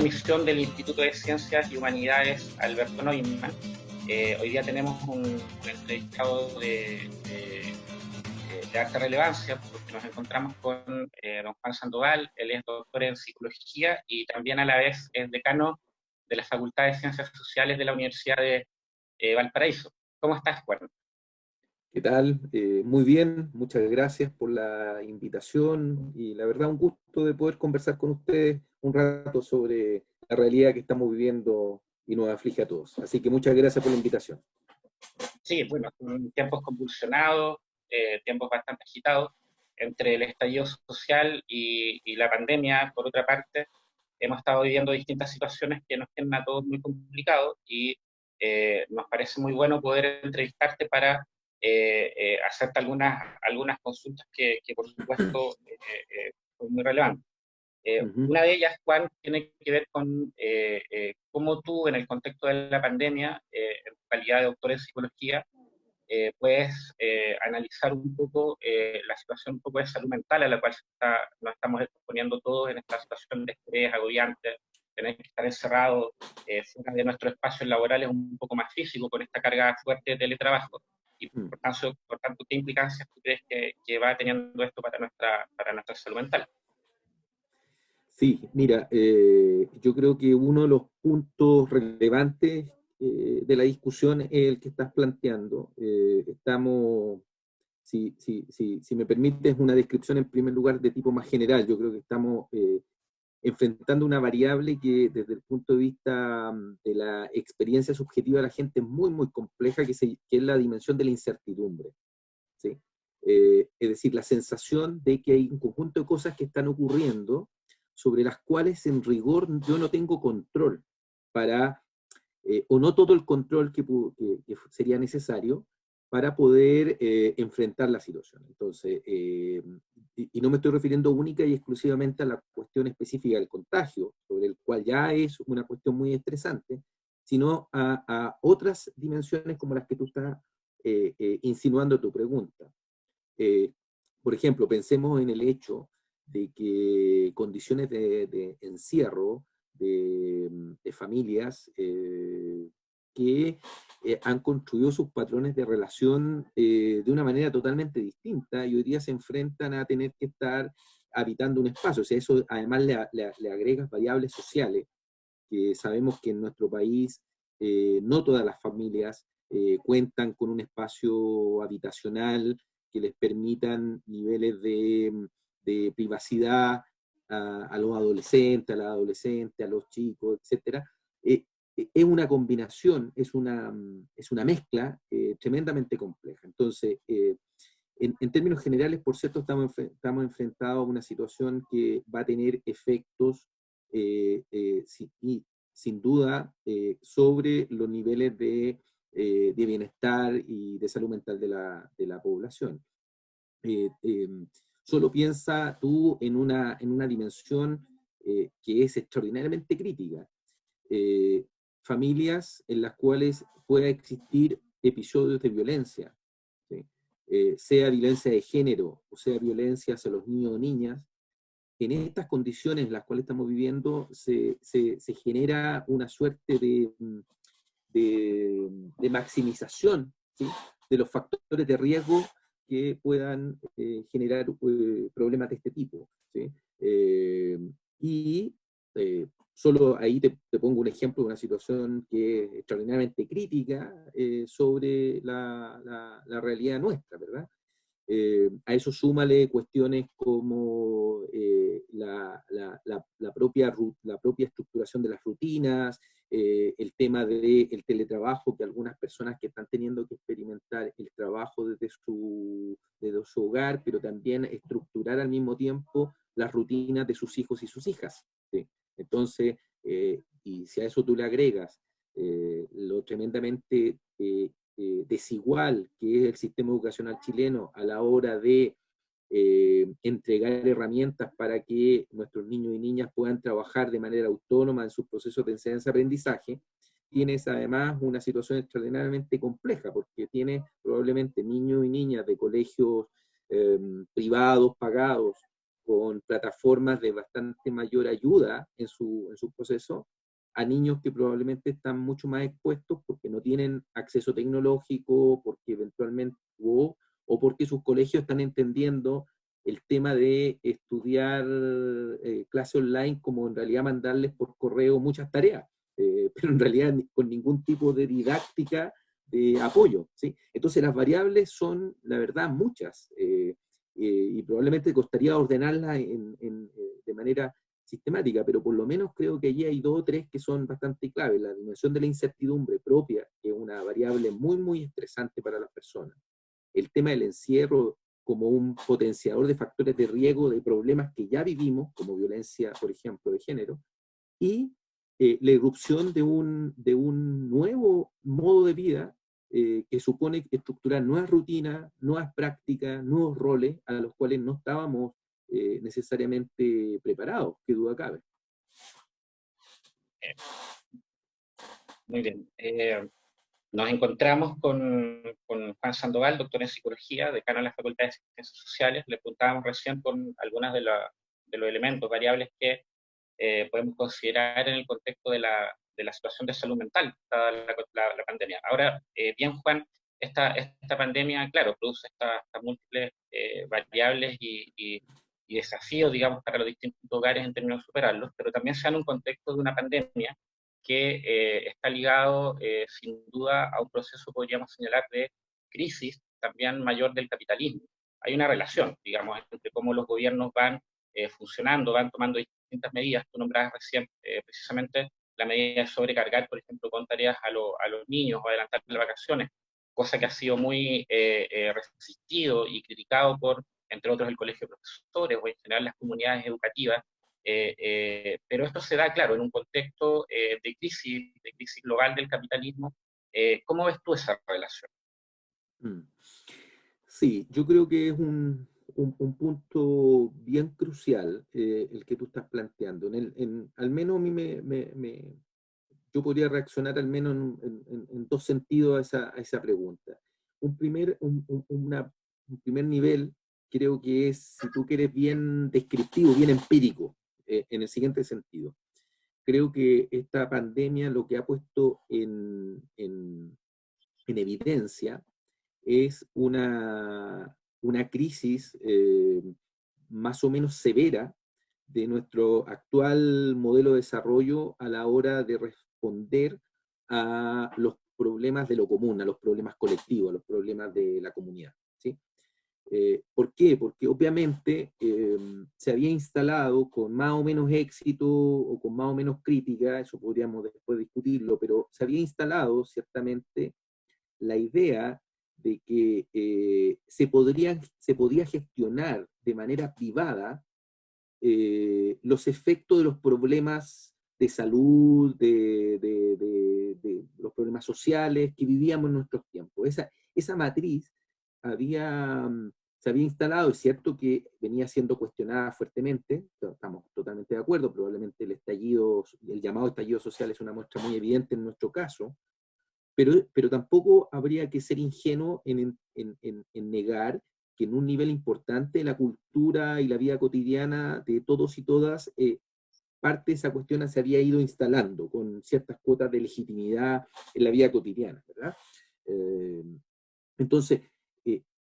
emisión del Instituto de Ciencias y Humanidades Alberto Neumann. Hoy día tenemos un entrevistado de alta relevancia, porque nos encontramos con don Juan Sandoval. Él es doctor en psicología y también a la vez es decano de la Facultad de Ciencias Sociales de la Universidad de Valparaíso. ¿Cómo estás, Juan? ¿Qué tal? Muy bien, muchas gracias por la invitación y la verdad un gusto de poder conversar con ustedes un rato sobre la realidad que estamos viviendo y nos aflige a todos. Así que muchas gracias por la invitación. Sí, bueno, tiempos convulsionados, tiempos bastante agitados, entre el estallido social y la pandemia, por otra parte, hemos estado viviendo distintas situaciones que nos tienen a todos muy complicados y nos parece muy bueno poder entrevistarte para hacerte algunas consultas que por supuesto, son muy relevantes. Una de ellas, Juan, tiene que ver con cómo tú, en el contexto de la pandemia, en tu calidad de doctor en psicología, puedes analizar un poco la situación un poco de salud mental a la cual nos estamos exponiendo todos en esta situación de estrés agobiante, tener que estar encerrados fuera de nuestros espacios laborales un poco más físico con esta carga fuerte de teletrabajo. Y por tanto, ¿qué implicancias tú crees que va teniendo esto para nuestra salud mental? Sí, mira, yo creo que uno de los puntos relevantes de la discusión es el que estás planteando. Si me permites una descripción en primer lugar de tipo más general, yo creo que estamos enfrentando una variable que desde el punto de vista de la experiencia subjetiva de la gente es muy, muy compleja, que es la dimensión de la incertidumbre, ¿sí? Es decir, la sensación de que hay un conjunto de cosas que están ocurriendo sobre las cuales en rigor yo no tengo control o no todo el control que sería necesario para poder enfrentar la situación. Entonces, y no me estoy refiriendo única y exclusivamente a la cuestión específica del contagio, sobre el cual ya es una cuestión muy estresante, sino a otras dimensiones como las que tú estás insinuando tu pregunta. Por ejemplo, pensemos en el hecho de que condiciones de encierro de familias que han construido sus patrones de relación de una manera totalmente distinta y hoy día se enfrentan a tener que estar habitando un espacio. O sea, eso además le agregas variables sociales, que sabemos que en nuestro país no todas las familias cuentan con un espacio habitacional que les permitan niveles de privacidad a los adolescentes, a las adolescentes, a los chicos, etc. Es una combinación, es una mezcla tremendamente compleja. Entonces, en términos generales, por cierto, estamos enfrentados a una situación que va a tener efectos sin duda sobre los niveles de bienestar y de salud mental de la población. Solo piensa tú en una dimensión que es extraordinariamente crítica. Familias en las cuales pueda existir episodios de violencia, ¿sí? Sea violencia de género o sea violencia hacia los niños o niñas. En estas condiciones en las cuales estamos viviendo se genera una suerte de maximización, ¿sí?, de los factores de riesgo que puedan generar problemas de este tipo, ¿sí? Solo ahí te pongo un ejemplo de una situación que es extraordinariamente crítica sobre la realidad nuestra, ¿verdad? A eso súmale cuestiones como la propia estructuración de las rutinas, el tema del teletrabajo, que algunas personas que están teniendo que experimentar el trabajo desde su hogar, pero también estructurar al mismo tiempo las rutinas de sus hijos y sus hijas, ¿sí? Entonces, y si a eso tú le agregas lo tremendamente desigual que es el sistema educacional chileno a la hora de entregar herramientas para que nuestros niños y niñas puedan trabajar de manera autónoma en sus procesos de enseñanza-aprendizaje, tienes además una situación extraordinariamente compleja, porque tienes probablemente niños y niñas de colegios privados, pagados, con plataformas de bastante mayor ayuda en su proceso, a niños que probablemente están mucho más expuestos porque no tienen acceso tecnológico, porque eventualmente, o porque sus colegios están entendiendo el tema de estudiar clase online como en realidad mandarles por correo muchas tareas, pero en realidad con ningún tipo de didáctica de apoyo, ¿sí? Entonces las variables son, la verdad, muchas, y probablemente costaría ordenarlas de manera sistemática, pero por lo menos creo que allí hay dos o tres que son bastante claves. La dimensión de la incertidumbre propia, que es una variable muy, muy estresante para las personas. El tema del encierro como un potenciador de factores de riesgo de problemas que ya vivimos, como violencia, por ejemplo, de género, y la irrupción de un nuevo modo de vida que supone estructurar nuevas rutinas, nuevas prácticas, nuevos roles a los cuales no estábamos necesariamente preparados, qué duda cabe. Muy bien. Nos encontramos con Juan Sandoval, doctor en psicología, decano de la Facultad de Ciencias Sociales. Le preguntábamos recién por algunas de los elementos, variables que podemos considerar en el contexto de la situación de salud mental, dada la pandemia. Ahora, bien, Juan, esta pandemia, claro, produce estas múltiples variables y desafíos, digamos, para los distintos hogares en términos de superarlos, pero también se da en un contexto de una pandemia que está ligado, sin duda, a un proceso, podríamos señalar, de crisis también mayor del capitalismo. Hay una relación, digamos, entre cómo los gobiernos van funcionando, van tomando distintas medidas. Tú nombrabas recién precisamente la medida de sobrecargar, por ejemplo, con tareas a los niños o adelantar las vacaciones, cosa que ha sido muy resistido y criticado por, entre otros, el Colegio de Profesores o en general las comunidades educativas. Pero esto se da, claro, en un contexto de crisis global del capitalismo. ¿Cómo ves tú esa relación? Sí, yo creo que es un punto bien crucial el que tú estás planteando. Al menos a mí yo podría reaccionar al menos en dos sentidos a esa pregunta. Un primer nivel creo que es, si tú quieres, bien descriptivo, bien empírico, en el siguiente sentido. Creo que esta pandemia lo que ha puesto en evidencia es una crisis más o menos severa de nuestro actual modelo de desarrollo a la hora de responder a los problemas de lo común, a los problemas colectivos, a los problemas de la comunidad, ¿sí? ¿Por qué? Porque obviamente se había instalado con más o menos éxito o con más o menos crítica, eso podríamos después discutirlo, pero se había instalado ciertamente la idea de que se podía gestionar de manera privada los efectos de los problemas de salud, de los problemas sociales que vivíamos en nuestros tiempos. Esa matriz había, se había instalado, es cierto que venía siendo cuestionada fuertemente, estamos totalmente de acuerdo, probablemente el llamado estallido social es una muestra muy evidente en nuestro caso, pero tampoco habría que ser ingenuo en negar que en un nivel importante la cultura y la vida cotidiana de todos y todas, parte de esa cuestión se había ido instalando con ciertas cuotas de legitimidad en la vida cotidiana, ¿verdad? Entonces,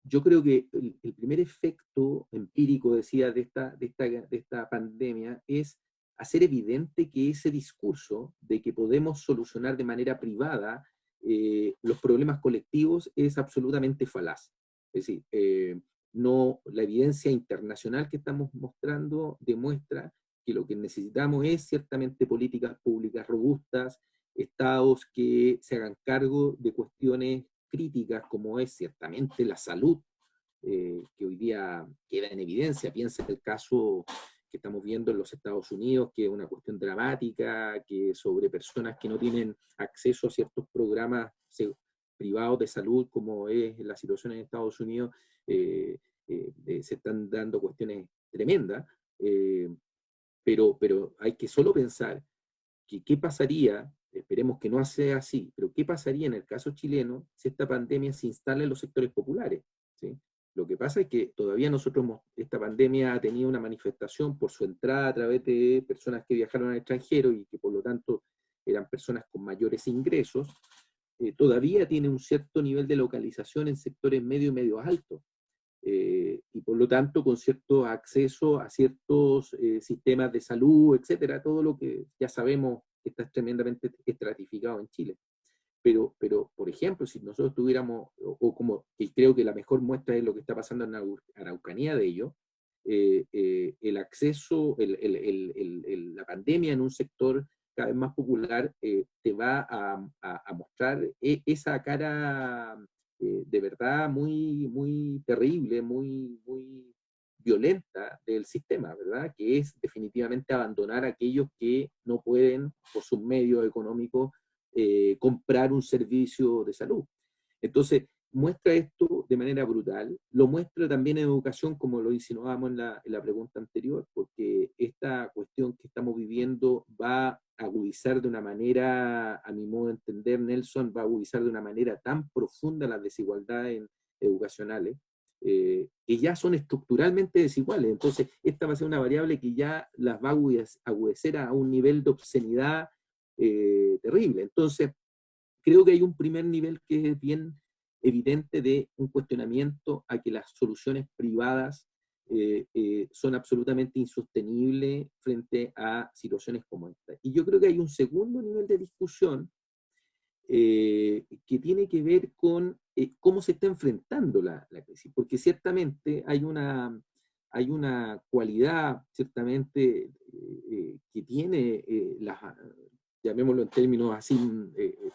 yo creo que el primer efecto empírico, decía, de esta pandemia es hacer evidente que ese discurso de que podemos solucionar de manera privada los problemas colectivos es absolutamente falaz. Es decir, no, la evidencia internacional que estamos mostrando demuestra que lo que necesitamos es ciertamente políticas públicas robustas, estados que se hagan cargo de cuestiones críticas como es ciertamente la salud, que hoy día queda en evidencia. Piensa en el caso que estamos viendo en los Estados Unidos, que es una cuestión dramática, que sobre personas que no tienen acceso a ciertos programas privados de salud, como es la situación en Estados Unidos, se están dando cuestiones tremendas, pero hay que solo pensar que qué pasaría, esperemos que no sea así, pero qué pasaría en el caso chileno si esta pandemia se instala en los sectores populares, ¿sí? Lo que pasa es que todavía esta pandemia ha tenido una manifestación por su entrada a través de personas que viajaron al extranjero y que por lo tanto eran personas con mayores ingresos, todavía tiene un cierto nivel de localización en sectores medio y medio altos. Y por lo tanto con cierto acceso a ciertos sistemas de salud, etcétera, todo lo que ya sabemos que está tremendamente estratificado en Chile. Pero, por ejemplo, si nosotros tuviéramos, o como, y creo que la mejor muestra es lo que está pasando en Araucanía de ello, el acceso, la pandemia en un sector cada vez más popular te va a mostrar esa cara de verdad muy, muy terrible, muy, muy violenta del sistema, ¿verdad? Que es definitivamente abandonar a aquellos que no pueden, por sus medios económicos, comprar un servicio de salud. Entonces, muestra esto de manera brutal, lo muestra también en educación, como lo insinuábamos en la pregunta anterior, porque esta cuestión que estamos viviendo va a agudizar de una manera, a mi modo de entender, Nelson, va a agudizar de una manera tan profunda las desigualdades educacionales, que ya son estructuralmente desiguales. Entonces, esta va a ser una variable que ya las va a agudecer a un nivel de obscenidad terrible. Entonces, creo que hay un primer nivel que es bien evidente de un cuestionamiento a que las soluciones privadas son absolutamente insostenibles frente a situaciones como esta. Y yo creo que hay un segundo nivel de discusión que tiene que ver con cómo se está enfrentando la crisis, porque ciertamente hay una cualidad, ciertamente, que tiene llamémoslo en términos así,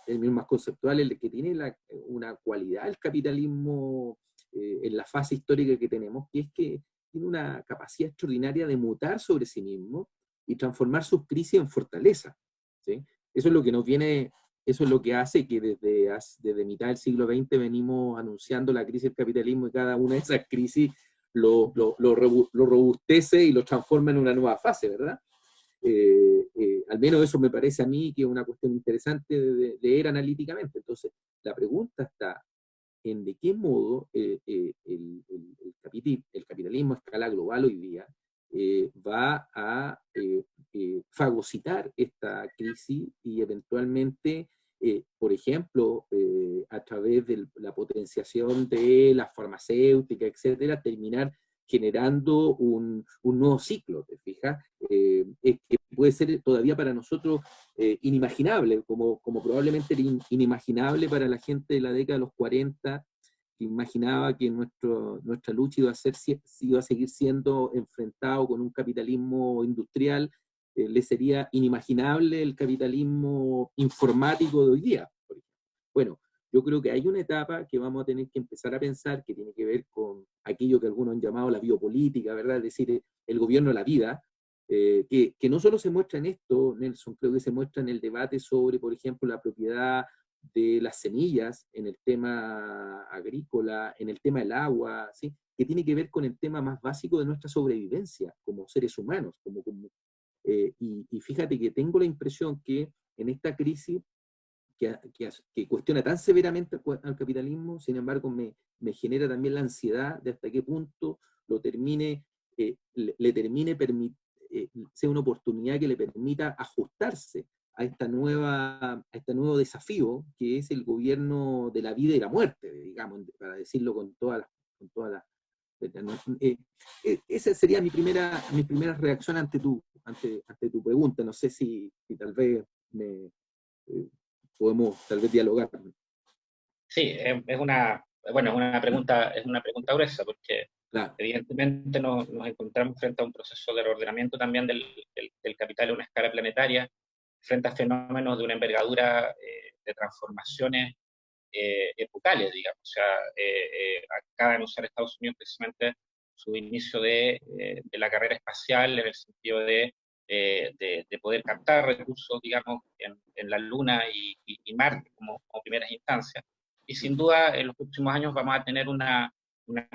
términos más conceptuales, que tiene una cualidad el capitalismo en la fase histórica que tenemos, que es que tiene una capacidad extraordinaria de mutar sobre sí mismo y transformar sus crisis en fortaleza, ¿sí? Eso es lo que nos viene, eso es lo que hace que desde mitad del siglo XX venimos anunciando la crisis del capitalismo, y cada una de esas crisis lo robustece y lo transforma en una nueva fase, ¿verdad? Al menos eso me parece a mí que es una cuestión interesante de leer analíticamente. Entonces, la pregunta está en de qué modo el capitalismo a escala global hoy día va a fagocitar esta crisis y eventualmente, por ejemplo, a través de la potenciación de la farmacéutica, etcétera, terminar generando un nuevo ciclo, ¿te fijas? Que puede ser todavía para nosotros inimaginable, como probablemente era inimaginable para la gente de la década de los 40, que imaginaba que nuestra lucha iba a seguir siendo enfrentado con un capitalismo industrial. Le sería inimaginable el capitalismo informático de hoy día, por ejemplo. Bueno, yo creo que hay una etapa que vamos a tener que empezar a pensar que tiene que ver con aquello que algunos han llamado la biopolítica, ¿verdad? Es decir, el gobierno de la vida, que no solo se muestra en esto, Nelson, creo que se muestra en el debate sobre, por ejemplo, la propiedad de las semillas en el tema agrícola, en el tema del agua, ¿sí? Que tiene que ver con el tema más básico de nuestra sobrevivencia como seres humanos. Y fíjate que tengo la impresión que en esta crisis que cuestiona tan severamente al capitalismo, sin embargo me genera también la ansiedad de hasta qué punto lo termine, le termine sea una oportunidad que le permita ajustarse a este nuevo desafío que es el gobierno de la vida y la muerte, digamos, para decirlo con todas las esa sería mi primera reacción ante tu pregunta. No sé si tal vez eh, podemos tal vez dialogar. Sí, bueno, es una pregunta gruesa, porque Claro, evidentemente nos encontramos frente a un proceso de reordenamiento también del capital a una escala planetaria, frente a fenómenos de una envergadura de transformaciones epocales, digamos. O sea, acaba de anunciar Estados Unidos precisamente su inicio de la carrera espacial en el sentido de poder captar recursos, digamos, en la Luna y Marte como primeras instancias. Y sin duda, en los próximos años vamos a tener una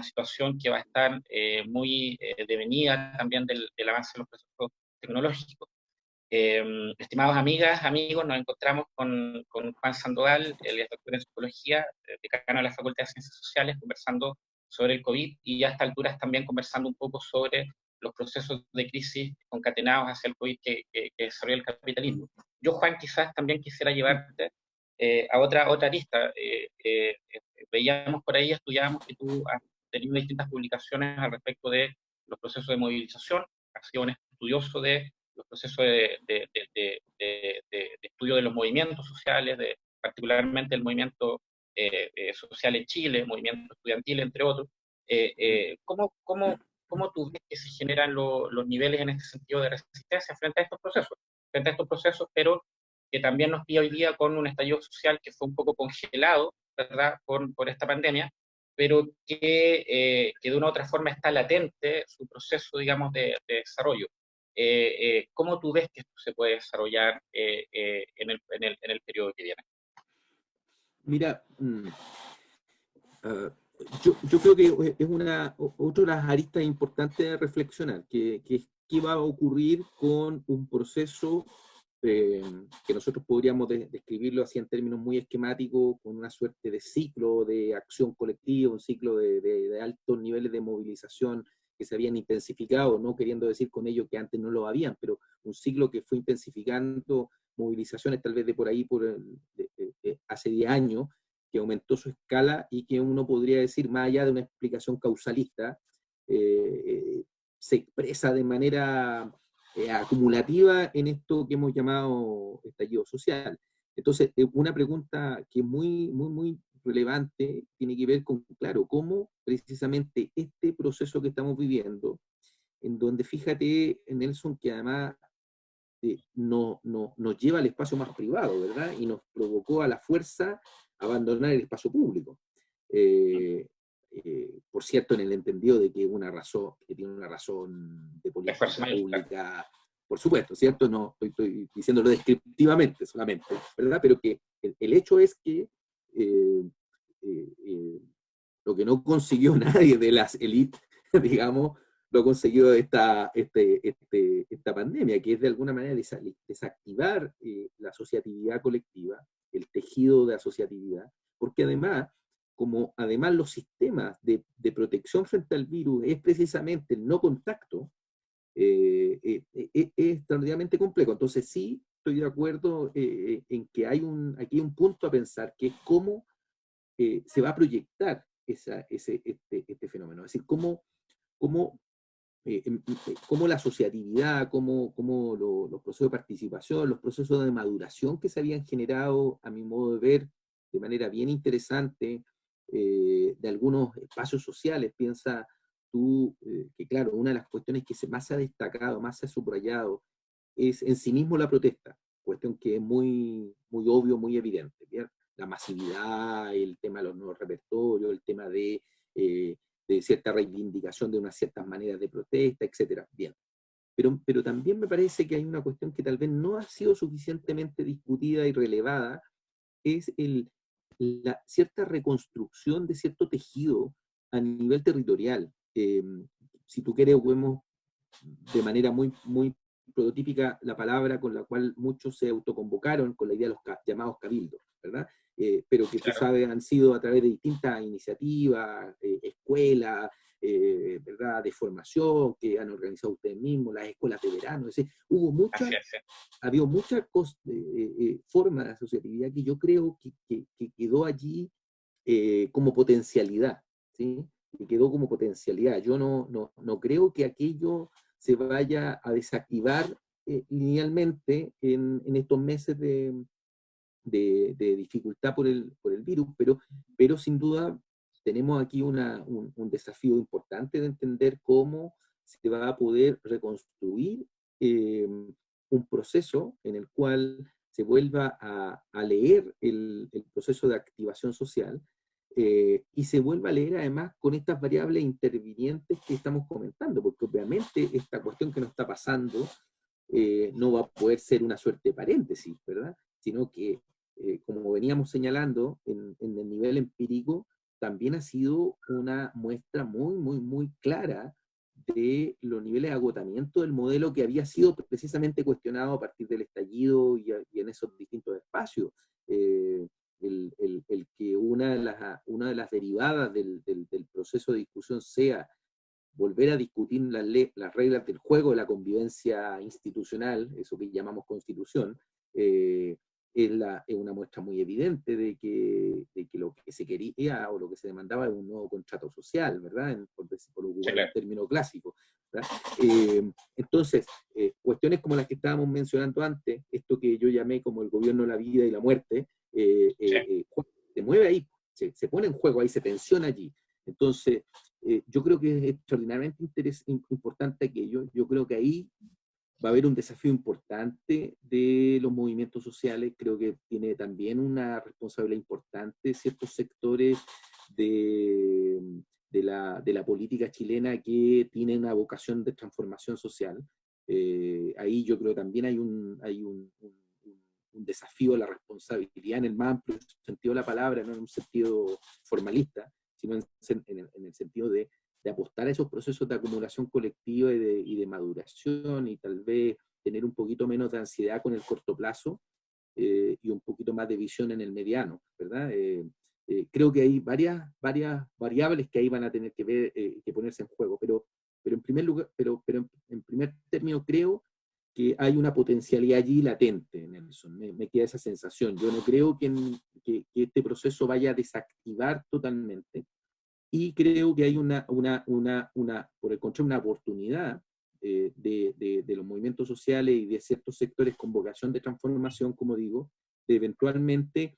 situación que va a estar muy devenida también del avance de los procesos tecnológicos. Estimados amigas, amigos, nos encontramos con Juan Sandoval, él es doctor en psicología, decano de la Facultad de Ciencias Sociales, conversando sobre el COVID y a estas alturas también conversando un poco sobre los procesos de crisis concatenados hacia el COVID que desarrolla el capitalismo. Yo, Juan, quizás también quisiera llevarte a otra arista. Veíamos por ahí, estudiábamos que tú has tenido distintas publicaciones al respecto de los procesos de movilización, has sido un estudioso de los procesos de estudio de los movimientos sociales, particularmente el movimiento social en Chile, movimiento estudiantil, entre otros. ¿Cómo tú ves que se generan los niveles en ese sentido de resistencia frente a estos procesos? Frente a estos procesos, pero que también nos pilla hoy día con un estallido social que fue un poco congelado, ¿verdad?, por esta pandemia, pero que de una u otra forma está latente su proceso, digamos, de desarrollo. ¿Cómo tú ves que esto se puede desarrollar en el periodo que viene? Mira, yo creo que es otra de las aristas importantes de reflexionar, que es qué va a ocurrir con un proceso que nosotros podríamos describirlo así en términos muy esquemáticos, con una suerte de ciclo de acción colectiva, un ciclo de altos niveles de movilización que se habían intensificado, no queriendo decir con ello que antes no lo habían, pero un ciclo que fue intensificando movilizaciones tal vez de por ahí hace 10 años, que aumentó su escala y que uno podría decir, más allá de una explicación causalista, se expresa de manera acumulativa en esto que hemos llamado estallido social. Entonces, una pregunta que es muy relevante tiene que ver con, claro, cómo precisamente este proceso que estamos viviendo, en donde fíjate, Nelson, que además nos lleva al espacio más privado, ¿verdad? Y nos provocó a la fuerza abandonar el espacio público. Por cierto, en el entendido de que tiene una razón de política pública, por supuesto, ¿cierto? No estoy diciéndolo descriptivamente solamente, ¿verdad? Pero que el hecho es que lo que no consiguió nadie de las élites, digamos, lo ha conseguido esta pandemia, que es de alguna manera desactivar la asociatividad colectiva, el tejido de asociatividad, porque además los sistemas de protección frente al virus es precisamente el no contacto, es extraordinariamente complejo. Entonces sí estoy de acuerdo en que aquí hay un punto a pensar, que es cómo se va a proyectar este fenómeno. Es decir, cómo la asociatividad, cómo los procesos de participación, los procesos de maduración que se habían generado, a mi modo de ver, de manera bien interesante, de algunos espacios sociales. Piensa tú que, claro, una de las cuestiones que más se ha destacado, más se ha subrayado, es en sí mismo la protesta, cuestión que es muy obvio, muy evidente, ¿bien? La masividad, el tema de los nuevos repertorios, el tema de cierta reivindicación de unas ciertas maneras de protesta, etcétera. Bien. Pero también me parece que hay una cuestión que tal vez no ha sido suficientemente discutida y relevada, es la cierta reconstrucción de cierto tejido a nivel territorial. Si tú quieres, vemos de manera muy prototípica la palabra con la cual muchos se autoconvocaron con la idea de los llamados cabildos, ¿verdad? Pero que tú sabes han sido a través de distintas iniciativas, escuelas, ¿verdad?, de formación que han organizado ustedes mismos, las escuelas de verano, es decir, había muchas formas de asociatividad que yo creo que quedó allí como potencialidad, ¿sí? Que quedó como potencialidad. Yo no creo que aquello se vaya a desactivar linealmente en estos meses de dificultad por el virus, pero sin duda tenemos aquí un desafío importante de entender cómo se va a poder reconstruir un proceso en el cual se vuelva a leer el proceso de activación social y se vuelva a leer además con estas variables intervinientes que estamos comentando, porque obviamente esta cuestión que nos está pasando no va a poder ser una suerte de paréntesis, ¿verdad? Sino que como veníamos señalando en el nivel empírico, también ha sido una muestra muy clara de los niveles de agotamiento del modelo que había sido precisamente cuestionado a partir del estallido y en esos distintos espacios. el que una de las derivadas del proceso de discusión sea volver a discutir las reglas del juego de la convivencia institucional, eso que llamamos constitución, es una muestra muy evidente de que lo que se quería o lo que se demandaba es un nuevo contrato social, ¿verdad? Por ocupar un término clásico. Entonces, cuestiones como las que estábamos mencionando antes, esto que yo llamé como el gobierno de la vida y la muerte, se mueve ahí, se pone en juego ahí, se tensiona allí. Entonces, yo creo que es extraordinariamente importante aquello. Yo creo que ahí va a haber un desafío importante de los movimientos sociales. Creo que tiene también una responsabilidad importante ciertos sectores de la política chilena que tienen una vocación de transformación social. Ahí yo creo que también hay un desafío a la responsabilidad en el más amplio sentido de la palabra, no en un sentido formalista, sino en el sentido de apostar a esos procesos de acumulación colectiva y de maduración, y tal vez tener un poquito menos de ansiedad con el corto plazo y un poquito más de visión en el mediano, ¿verdad? Creo que hay varias variables que ahí van a tener que ver, que ponerse en juego, pero en primer lugar, en primer término creo que hay una potencialidad allí latente, Nelson. Me queda esa sensación. Yo no creo que este proceso vaya a desactivar totalmente, y creo que hay por el contrario, una oportunidad de los movimientos sociales y de ciertos sectores con vocación de transformación, como digo, de eventualmente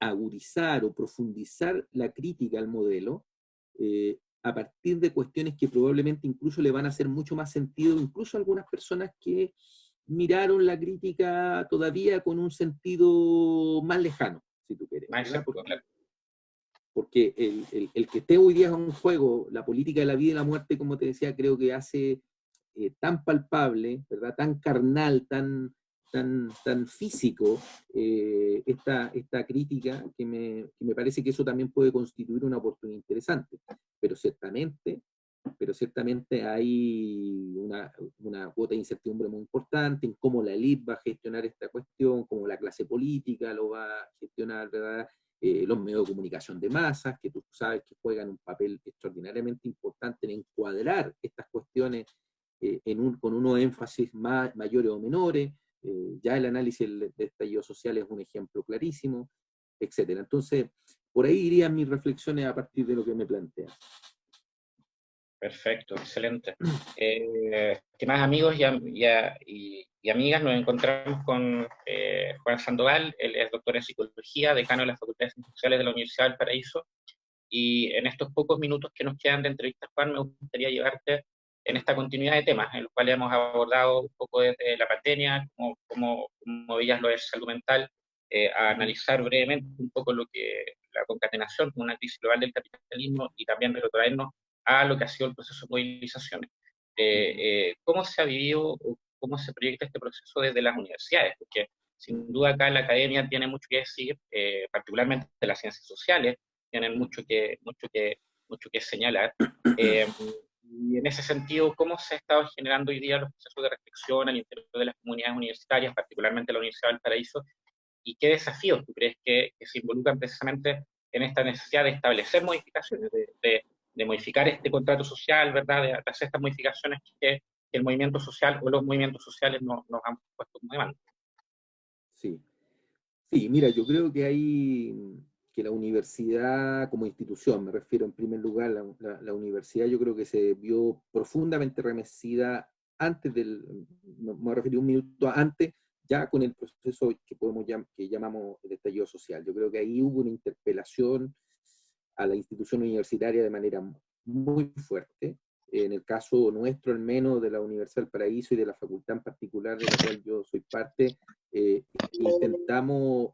agudizar o profundizar la crítica al modelo a partir de cuestiones que probablemente incluso le van a hacer mucho más sentido, incluso a algunas personas que miraron la crítica todavía con un sentido más lejano, si tú quieres. Porque el que esté hoy día en un juego la política de la vida y la muerte, como te decía, creo que hace tan palpable, ¿verdad? Tan carnal, tan físico esta crítica, que me parece que eso también puede constituir una oportunidad interesante. Pero ciertamente hay una cuota de incertidumbre muy importante en cómo la élite va a gestionar esta cuestión, cómo la clase política lo va a gestionar, ¿verdad? Los medios de comunicación de masas, que tú sabes que juegan un papel extraordinariamente importante en encuadrar estas cuestiones con unos énfasis mayores o menores. Ya el análisis de estallido social es un ejemplo clarísimo, etcétera. Entonces, por ahí irían mis reflexiones a partir de lo que me plantea. Perfecto, excelente. Estimados amigos y amigas, nos encontramos con Juan Sandoval. Él es doctor en psicología, decano de la Facultad de Ciencias Sociales de la Universidad del Paraíso. Y en estos pocos minutos que nos quedan de entrevista, Juan, me gustaría llevarte en esta continuidad de temas, en los cuales hemos abordado un poco desde la pandemia, como veías lo de salud mental, a analizar brevemente un poco lo que la concatenación con una crisis global del capitalismo, y también retrotraernos a lo que ha sido el proceso de movilizaciones. ¿Cómo se ha vivido o cómo se proyecta este proceso desde las universidades? Porque sin duda acá la academia tiene mucho que decir, particularmente de las ciencias sociales, tienen mucho que señalar. Y en ese sentido, ¿cómo se ha estado generando hoy día los procesos de reflexión al interior de las comunidades universitarias, particularmente la Universidad del Paraíso? ¿Y qué desafíos tú crees que se involucran precisamente en esta necesidad de establecer modificaciones, de modificar este contrato social, ¿verdad? De hacer estas modificaciones que el movimiento social o los movimientos sociales nos han puesto como demanda? Sí. Sí, mira, yo creo que la universidad como institución, me refiero en primer lugar, la universidad, yo creo que se vio profundamente remecida me voy a referir un minuto antes, ya con el proceso que llamamos el estallido social. Yo creo que ahí hubo una interpelación a la institución universitaria de manera muy fuerte. En el caso nuestro, al menos, de la Universidad del Paraíso y de la facultad en particular, de la cual yo soy parte, intentamos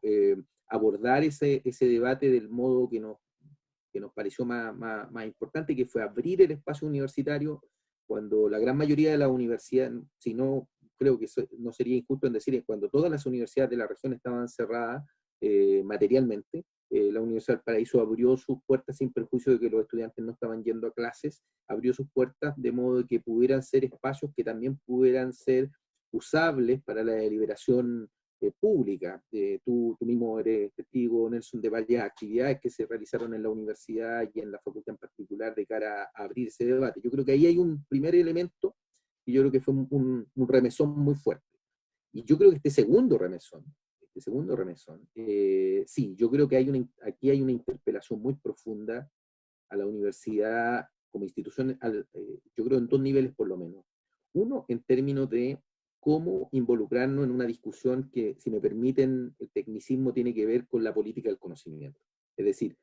abordar ese debate del modo que nos pareció más importante, que fue abrir el espacio universitario cuando la gran mayoría de las universidades, si no, creo que no sería injusto en decir, cuando todas las universidades de la región estaban cerradas materialmente, la Universidad del Paraíso abrió sus puertas sin perjuicio de que los estudiantes no estaban yendo a clases, abrió sus puertas de modo que pudieran ser espacios que también pudieran ser usables para la deliberación pública. Tú mismo eres testigo, Nelson, de varias actividades que se realizaron en la universidad y en la facultad en particular de cara a abrir ese debate. Yo creo que ahí hay un primer elemento y yo creo que fue un remesón muy fuerte. Y yo creo que este segundo remesón, sí, yo creo que aquí hay una interpelación muy profunda a la universidad como institución, yo creo en dos niveles por lo menos. Uno, en términos de cómo involucrarnos en una discusión que, si me permiten, el tecnicismo tiene que ver con la política del conocimiento. Es decir,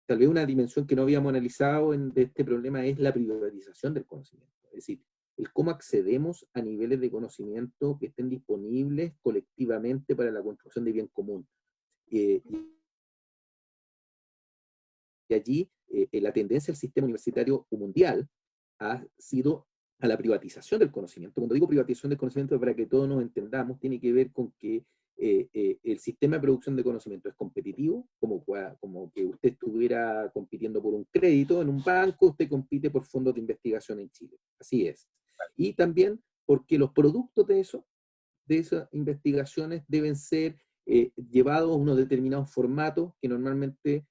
tal vez una dimensión que no habíamos analizado de este problema es la privatización del conocimiento. Es decir, el cómo accedemos a niveles de conocimiento que estén disponibles colectivamente para la construcción de bien común. Y allí la tendencia del sistema universitario mundial ha sido a la privatización del conocimiento. Cuando digo privatización del conocimiento, para que todos nos entendamos, tiene que ver con que el sistema de producción de conocimiento es competitivo, como que usted estuviera compitiendo por un crédito en un banco, usted compite por fondos de investigación en Chile. Así es. Y también porque los productos de esas investigaciones deben ser llevados a unos determinados formatos que normalmente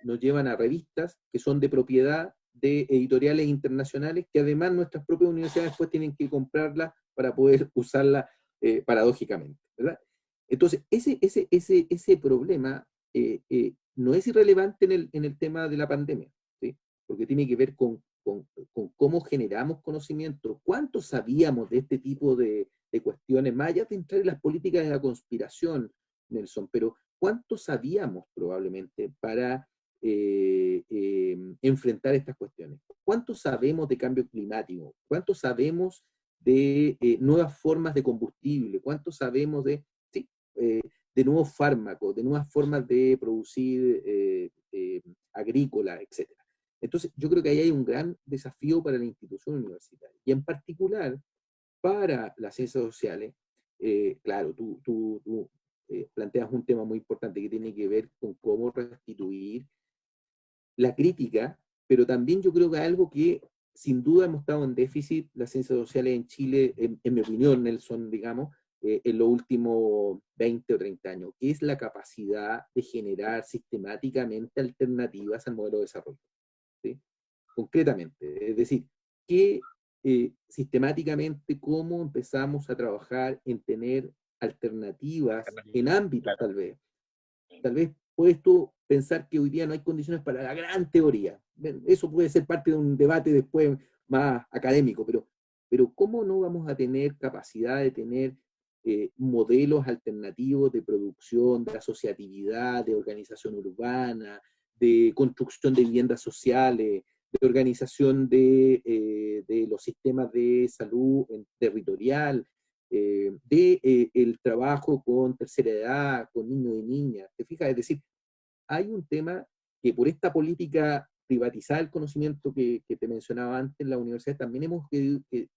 nos llevan a revistas que son de propiedad de editoriales internacionales, que además nuestras propias universidades después tienen que comprarlas para poder usarla paradójicamente, ¿verdad? Entonces, ese problema no es irrelevante en el tema de la pandemia, ¿sí? Porque tiene que ver con cómo generamos conocimiento, cuánto sabíamos de este tipo de cuestiones, más allá de entrar en las políticas de la conspiración, Nelson, pero cuánto sabíamos probablemente para enfrentar estas cuestiones. ¿Cuánto sabemos de cambio climático? ¿Cuánto sabemos de nuevas formas de combustible? ¿Cuánto sabemos sí, de nuevos fármacos, de nuevas formas de producir agrícola, etcétera? Entonces, yo creo que ahí hay un gran desafío para la institución universitaria. Y en particular, para las ciencias sociales, claro, tú planteas un tema muy importante que tiene que ver con cómo restituir la crítica, pero también yo creo que algo que sin duda hemos estado en déficit las ciencias sociales en Chile, en mi opinión, Nelson, digamos, en los últimos 20 o 30 años, que es la capacidad de generar sistemáticamente alternativas al modelo de desarrollo, ¿sí? Concretamente, es decir, que sistemáticamente cómo empezamos a trabajar en tener alternativas en ámbitos Claro. tal vez puedes tú pensar que hoy día no hay condiciones para la gran teoría. Eso puede ser parte de un debate después más académico, pero ¿cómo no vamos a tener capacidad de tener modelos alternativos de producción, de asociatividad, de organización urbana, de construcción de viviendas sociales, de organización de los sistemas de salud territorial, el trabajo con tercera edad, con niños y niñas? ¿Te fijas? Es decir, hay un tema que por esta política privatizada del conocimiento que te mencionaba antes, las universidades también hemos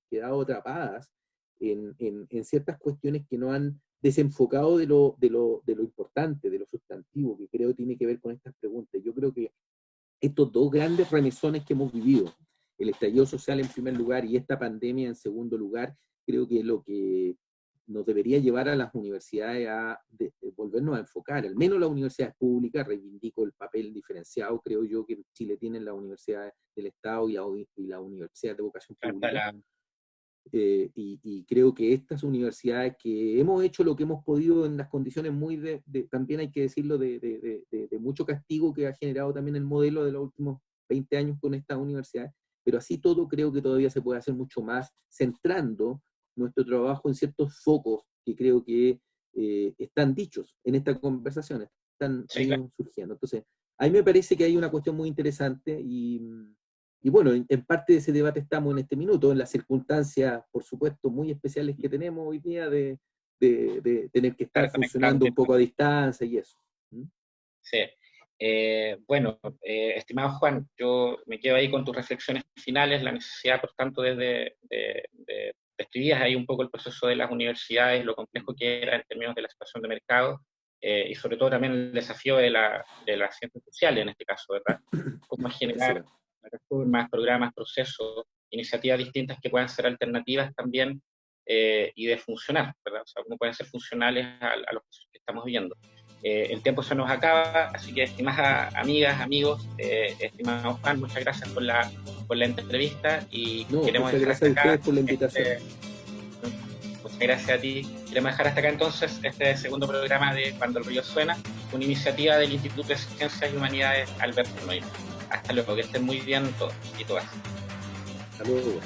quedado atrapadas en ciertas cuestiones que no han desenfocado de lo importante, de lo sustantivo, que creo tiene que ver con estas preguntas. Yo creo que estos dos grandes remesones que hemos vivido, el estallido social en primer lugar y esta pandemia en segundo lugar, creo que es lo que nos debería llevar a las universidades a volvernos a enfocar, al menos las universidades públicas. Reivindico el papel diferenciado, creo yo, que en Chile tienen las universidades del Estado y la universidad de vocación pública. Y creo que estas universidades que hemos hecho lo que hemos podido en las condiciones también hay que decirlo, de mucho castigo que ha generado también el modelo de los últimos 20 años con estas universidades, pero así todo creo que todavía se puede hacer mucho más, centrando nuestro trabajo en ciertos focos que creo que están dichos en esta conversación, están Sí, claro. surgiendo. Entonces, a mí me parece que hay una cuestión muy interesante y bueno, en parte de ese debate estamos en este minuto, en las circunstancias, por supuesto, muy especiales que tenemos hoy día de tener que estar Estar conectados funcionando un poco a virtualmente. distancia y eso. ¿Mm? Sí. Bueno, estimado Juan, yo me quedo ahí con tus reflexiones finales, la necesidad, por tanto, describías ahí un poco el proceso de las universidades, lo complejo que era en términos de la situación de mercado, y sobre todo también el desafío de las ciencias sociales en este caso, ¿verdad? Cómo generar Excelente. plataformas, programas, procesos, iniciativas distintas que puedan ser alternativas también y de funcionar, ¿verdad? O sea, no pueden ser funcionales a los que estamos viviendo. El tiempo se nos acaba, así que estimadas amigas, amigos, estimado Juan, muchas gracias por la entrevista y queremos muchas dejar gracias hasta a acá. ustedes por la invitación. Muchas gracias a ti. Queremos dejar hasta acá entonces este segundo programa de Cuando el río suena, una iniciativa del Instituto de Ciencias y Humanidades Alberto Neumann. Hasta luego, que estén muy bien todos y todas. Hasta luego.